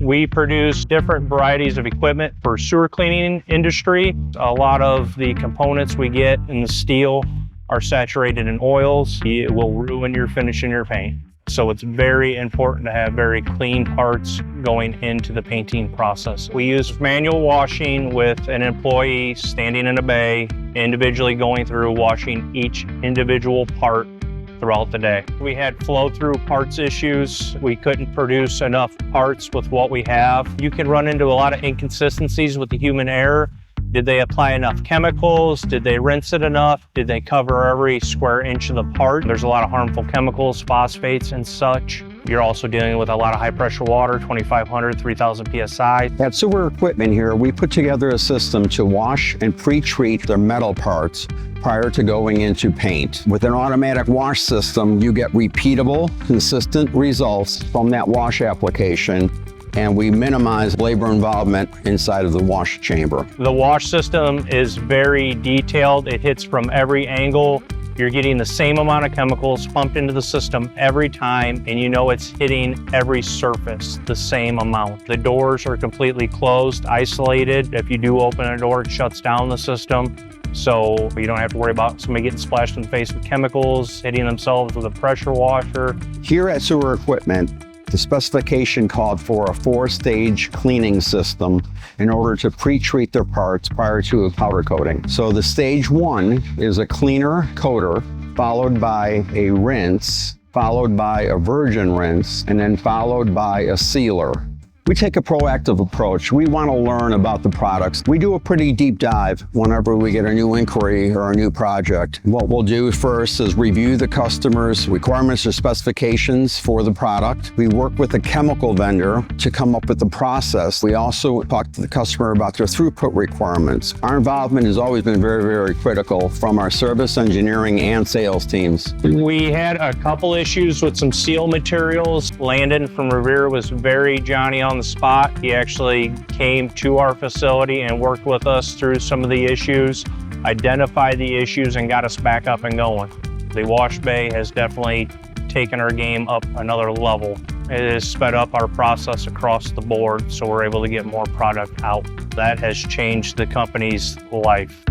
We produce different varieties of equipment for sewer cleaning industry. A lot of the components we get in the steel are saturated in oils. It will ruin your finish in your paint. So it's very important to have very clean parts going into the painting process. We use manual washing with an employee standing in a bay, individually going through washing each individual part throughout the day. We had flow-through parts issues. We couldn't produce enough parts with what we have. You can run into a lot of inconsistencies with the human error. Did they apply enough chemicals? Did they rinse it enough? Did they cover every square inch of the part? There's a lot of harmful chemicals, phosphates and such. You're also dealing with a lot of high pressure water, 2,500, 3,000 PSI. At Sewer Equipment here, we put together a system to wash and pre-treat their metal parts prior to going into paint. With an automatic wash system, you get repeatable, consistent results from that wash application, and we minimize labor involvement inside of the wash chamber. The wash system is very detailed. It hits from every angle. You're getting the same amount of chemicals pumped into the system every time, and you know it's hitting every surface the same amount. The doors are completely closed, isolated. If you do open a door, it shuts down the system. So you don't have to worry about somebody getting splashed in the face with chemicals, hitting themselves with a pressure washer. Here at Sewer Equipment, the specification called for a 4-stage cleaning system in order to pre-treat their parts prior to a powder coating. So the stage 1 is a cleaner coater, followed by a rinse, followed by a virgin rinse, and then followed by a sealer. We take a proactive approach. We want to learn about the products. We do a pretty deep dive whenever we get a new inquiry or a new project. What we'll do first is review the customer's requirements or specifications for the product. We work with a chemical vendor to come up with the process. We also talk to the customer about their throughput requirements. Our involvement has always been very, very critical from our service, engineering, and sales teams. We had a couple issues with some seal materials. Landon from Riveer was very Johnny on the spot. He actually came to our facility and worked with us through some of the issues, identified the issues, and got us back up and going. The wash bay has definitely taken our game up another level. It has sped up our process across the board, so we're able to get more product out. That has changed the company's life.